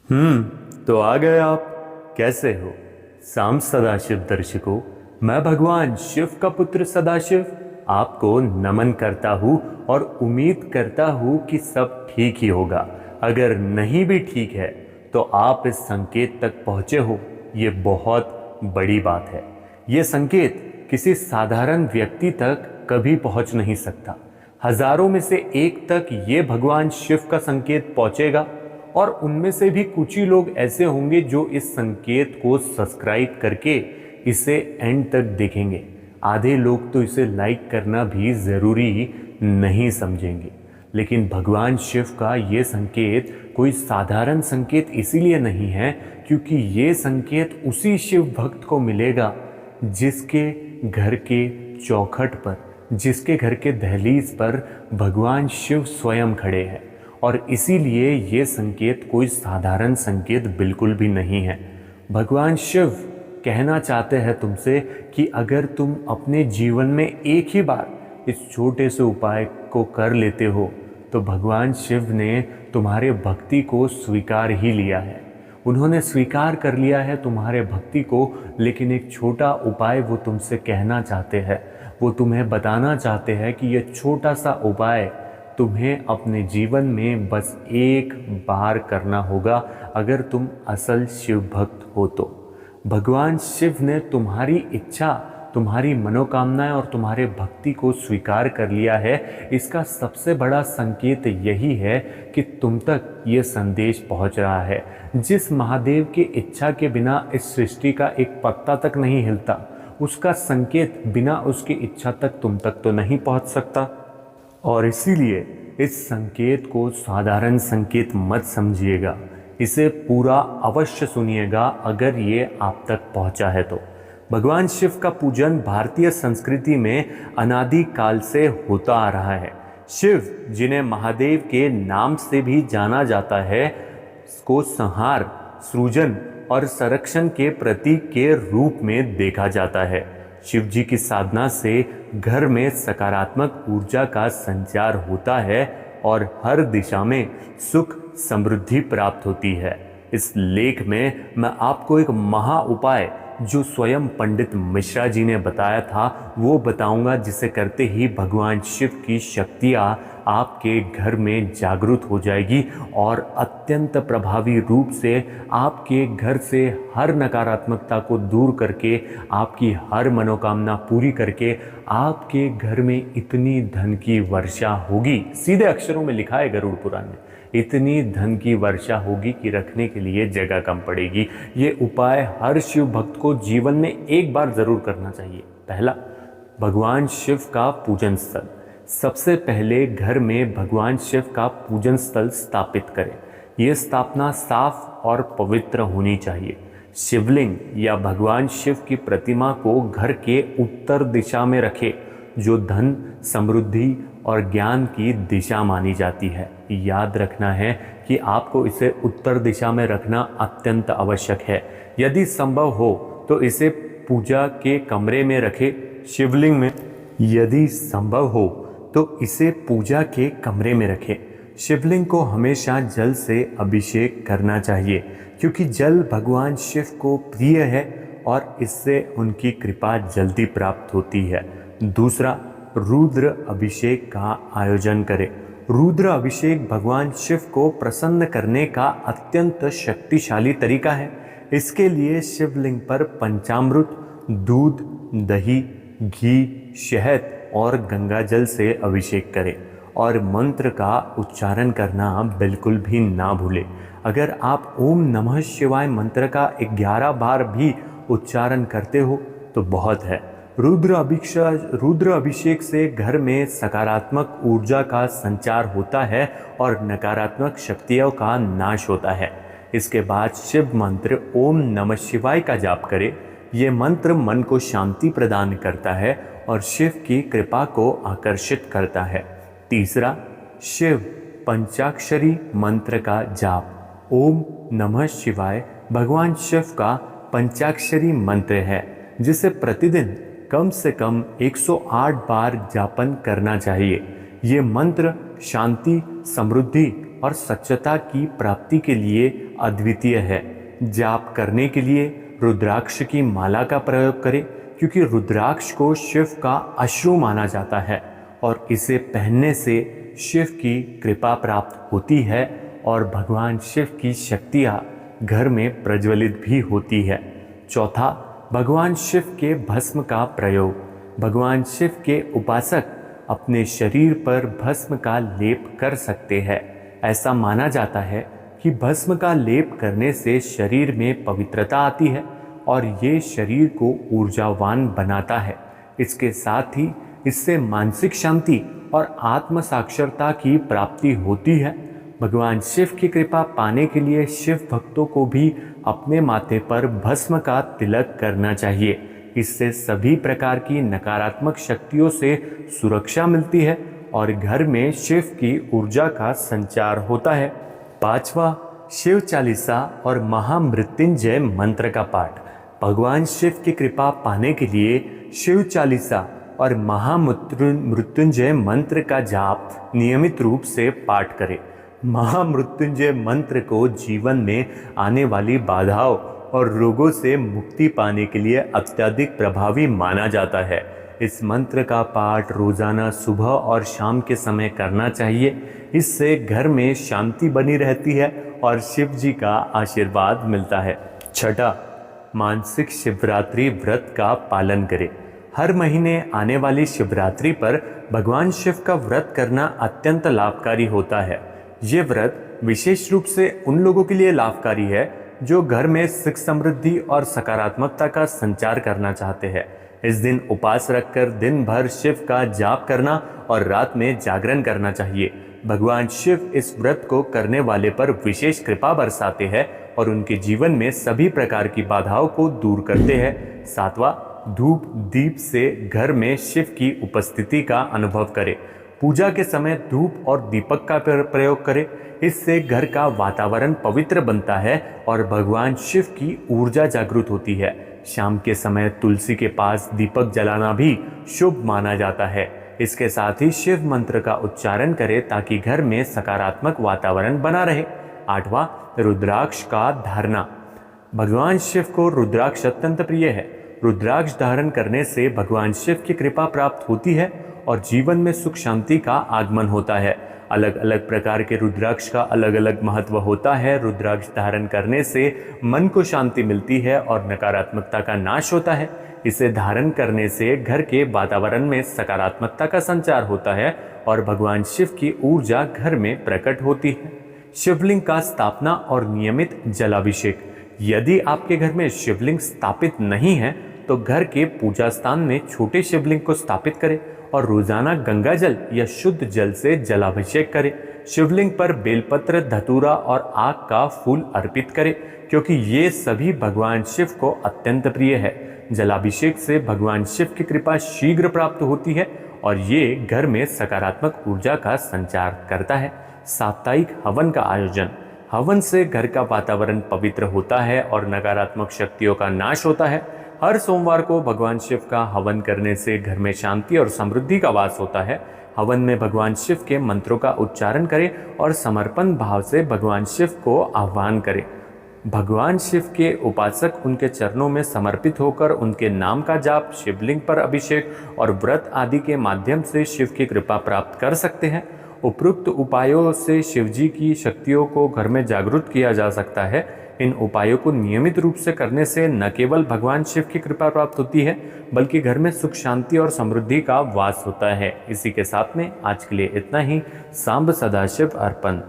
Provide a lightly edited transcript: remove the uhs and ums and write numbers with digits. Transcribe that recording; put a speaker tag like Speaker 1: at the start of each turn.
Speaker 1: तो आ गए आप। कैसे हो साम सदाशिव दर्शकों। मैं भगवान शिव का पुत्र सदाशिव आपको नमन करता हूँ और उम्मीद करता हूँ कि सब ठीक ही होगा। अगर नहीं भी ठीक है तो आप इस संकेत तक पहुँचे हो, ये बहुत बड़ी बात है। ये संकेत किसी साधारण व्यक्ति तक कभी पहुँच नहीं सकता। हजारों में से एक तक ये भगवान शिव का संकेत पहुँचेगा और उनमें से भी कुछ ही लोग ऐसे होंगे जो इस संकेत को सब्सक्राइब करके इसे एंड तक देखेंगे। आधे लोग तो इसे लाइक करना भी ज़रूरी नहीं समझेंगे। लेकिन भगवान शिव का ये संकेत कोई साधारण संकेत इसीलिए नहीं है क्योंकि ये संकेत उसी शिव भक्त को मिलेगा जिसके घर के चौखट पर, जिसके घर के दहलीज पर भगवान शिव स्वयं खड़े हैं। और इसीलिए ये संकेत कोई साधारण संकेत बिल्कुल भी नहीं है। भगवान शिव कहना चाहते हैं तुमसे कि अगर तुम अपने जीवन में एक ही बार इस छोटे से उपाय को कर लेते हो तो भगवान शिव ने तुम्हारे भक्ति को स्वीकार ही लिया है। उन्होंने स्वीकार कर लिया है तुम्हारे भक्ति को। लेकिन एक छोटा उपाय वो तुमसे कहना चाहते हैं, वो तुम्हें बताना चाहते हैं कि ये छोटा सा उपाय तुम्हें अपने जीवन में बस एक बार करना होगा अगर तुम असल शिव भक्त हो तो। भगवान शिव ने तुम्हारी इच्छा, तुम्हारी मनोकामनाएं और तुम्हारे भक्ति को स्वीकार कर लिया है। इसका सबसे बड़ा संकेत यही है कि तुम तक ये संदेश पहुंच रहा है। जिस महादेव की इच्छा के बिना इस सृष्टि का एक पत्ता तक नहीं हिलता, उसका संकेत बिना उसकी इच्छा तक तुम तक तो नहीं पहुंच सकता। और इसीलिए इस संकेत को साधारण संकेत मत समझिएगा, इसे पूरा अवश्य सुनिएगा अगर ये आप तक पहुंचा है तो। भगवान शिव का पूजन भारतीय संस्कृति में अनादि काल से होता आ रहा है। शिव, जिन्हें महादेव के नाम से भी जाना जाता है, को संहार, सृजन और संरक्षण के प्रतीक के रूप में देखा जाता है। शिव जी की साधना से घर में सकारात्मक ऊर्जा का संचार होता है और हर दिशा में सुख समृद्धि प्राप्त होती है। इस लेख में मैं आपको एक महा उपाय जो स्वयं पंडित मिश्रा जी ने बताया था वो बताऊंगा, जिसे करते ही भगवान शिव की शक्तियाँ आपके घर में जागृत हो जाएगी और अत्यंत प्रभावी रूप से आपके घर से हर नकारात्मकता को दूर करके, आपकी हर मनोकामना पूरी करके आपके घर में इतनी धन की वर्षा होगी। सीधे अक्षरों में लिखा है गरुड़ पुराण में, इतनी धन की वर्षा होगी कि रखने के लिए जगह कम पड़ेगी। ये उपाय हर शिव भक्त को जीवन में एक बार जरूर करना चाहिए। पहला, भगवान शिव का पूजन स्थल। सबसे पहले घर में भगवान शिव का पूजन स्थल स्थापित करें। यह स्थापना साफ और पवित्र होनी चाहिए। शिवलिंग या भगवान शिव की प्रतिमा को घर के उत्तर दिशा में रखें, जो धन, समृद्धि और ज्ञान की दिशा मानी जाती है। याद रखना है कि आपको इसे उत्तर दिशा में रखना अत्यंत आवश्यक है। यदि संभव हो तो इसे पूजा के कमरे में रखें। शिवलिंग में यदि संभव हो तो इसे पूजा के कमरे में रखें। शिवलिंग को हमेशा जल से अभिषेक करना चाहिए क्योंकि जल भगवान शिव को प्रिय है और इससे उनकी कृपा जल्दी प्राप्त होती है। दूसरा, रुद्र अभिषेक का आयोजन करें। रुद्र अभिषेक भगवान शिव को प्रसन्न करने का अत्यंत शक्तिशाली तरीका है। इसके लिए शिवलिंग पर पंचामृत, दूध, दही, घी, शहद और गंगा जल से अभिषेक करें और मंत्र का उच्चारण करना बिल्कुल भी ना भूलें। अगर आप ओम नमः शिवाय मंत्र का 11 बार भी उच्चारण करते हो तो बहुत है। रुद्र अभिषेक से घर में सकारात्मक ऊर्जा का संचार होता है और नकारात्मक शक्तियों का नाश होता है। इसके बाद शिव मंत्र ओम नमः शिवाय का जाप करें। ये मंत्र मन को शांति प्रदान करता है और शिव की कृपा को आकर्षित करता है। तीसरा, शिव पंचाक्षरी मंत्र का जाप। ओम नमः शिवाय भगवान शिव का पंचाक्षरी मंत्र है जिसे प्रतिदिन कम से कम 108 बार जापन करना चाहिए। ये मंत्र शांति, समृद्धि और सच्चता की प्राप्ति के लिए अद्वितीय है। जाप करने के लिए रुद्राक्ष की माला का प्रयोग करें, क्योंकि रुद्राक्ष को शिव का अश्रु माना जाता है और इसे पहनने से शिव की कृपा प्राप्त होती है और भगवान शिव की शक्तियाँ घर में प्रज्वलित भी होती है। चौथा, भगवान शिव के भस्म का प्रयोग। भगवान शिव के उपासक अपने शरीर पर भस्म का लेप कर सकते हैं। ऐसा माना जाता है कि भस्म का लेप करने से शरीर में पवित्रता आती है और ये शरीर को ऊर्जावान बनाता है। इसके साथ ही इससे मानसिक शांति और आत्म साक्षरता की प्राप्ति होती है। भगवान शिव की कृपा पाने के लिए शिव भक्तों को भी अपने माथे पर भस्म का तिलक करना चाहिए। इससे सभी प्रकार की नकारात्मक शक्तियों से सुरक्षा मिलती है और घर में शिव की ऊर्जा का संचार होता है। पांचवा, शिव चालीसा और महामृत्युंजय मंत्र का पाठ। भगवान शिव की कृपा पाने के लिए शिव चालीसा और महामृत्युंजय मंत्र का जाप नियमित रूप से पाठ करें। महामृत्युंजय मंत्र को जीवन में आने वाली बाधाओं और रोगों से मुक्ति पाने के लिए अत्यधिक प्रभावी माना जाता है। इस मंत्र का पाठ रोजाना सुबह और शाम के समय करना चाहिए। इससे घर में शांति बनी रहती है और शिव जी का आशीर्वाद मिलता है। छठा, मानसिक शिवरात्रि व्रत का पालन करें। हर महीने आने वाली शिवरात्रि पर भगवान शिव का व्रत करना अत्यंत लाभकारी होता है। ये व्रत विशेष रूप से उन लोगों के लिए लाभकारी है जो घर में सुख समृद्धि और सकारात्मकता का संचार करना चाहते हैं। इस दिन उपवास रखकर दिन भर शिव का जाप करना और रात में जागरण करना चाहिए। भगवान शिव इस व्रत को करने वाले पर विशेष कृपा बरसाते हैं और उनके जीवन में सभी प्रकार की बाधाओं को दूर करते हैं। सातवां, धूप दीप से घर में शिव की उपस्थिति का अनुभव करें। पूजा के समय धूप और दीपक का प्रयोग करें। इससे घर का वातावरण पवित्र बनता है और भगवान शिव की ऊर्जा जागृत होती है। शाम के समय तुलसी के पास दीपक जलाना भी शुभ माना जाता है। इसके साथ ही शिव मंत्र का उच्चारण करें ताकि घर में सकारात्मक वातावरण बना रहे। आठवां, रुद्राक्ष का धारणा। भगवान शिव को रुद्राक्ष अत्यंत प्रिय है। रुद्राक्ष धारण करने से भगवान शिव की कृपा प्राप्त होती है और जीवन में सुख शांति का आगमन होता है। अलग अलग प्रकार के रुद्राक्ष का अलग अलग महत्व होता है। रुद्राक्ष धारण करने से मन को शांति मिलती है और नकारात्मकता का नाश होता है। इसे धारण करने से घर के वातावरण में सकारात्मकता का संचार होता है और भगवान शिव की ऊर्जा घर में प्रकट होती है। शिवलिंग का स्थापना और नियमित जलाभिषेक। यदि आपके घर में शिवलिंग स्थापित नहीं है तो घर के पूजा स्थान में छोटे शिवलिंग को स्थापित करें और रोजाना गंगा जल या शुद्ध जल से जलाभिषेक करें। शिवलिंग पर बेलपत्र, धतूरा और आग का फूल अर्पित करें, क्योंकि ये सभी भगवान शिव को अत्यंत प्रिय है। जलाभिषेक से भगवान शिव की कृपा शीघ्र प्राप्त होती है और ये घर में सकारात्मक ऊर्जा का संचार करता है। साप्ताहिक हवन का आयोजन। हवन से घर का वातावरण पवित्र होता है और नकारात्मक शक्तियों का नाश होता है। हर सोमवार को भगवान शिव का हवन करने से घर में शांति और समृद्धि का वास होता है। हवन में भगवान शिव के मंत्रों का उच्चारण करें और समर्पण भाव से भगवान शिव को आह्वान करें। भगवान शिव के उपासक उनके चरणों में समर्पित होकर उनके नाम का जाप, शिवलिंग पर अभिषेक और व्रत आदि के माध्यम से शिव की कृपा प्राप्त कर सकते हैं। उपरोक्त उपायों से शिव जी की शक्तियों को घर में जागृत किया जा सकता है। इन उपायों को नियमित रूप से करने से न केवल भगवान शिव की कृपा प्राप्त होती है, बल्कि घर में सुख शांति और समृद्धि का वास होता है। इसी के साथ में आज के लिए इतना ही। सांब सदाशिव अर्पण।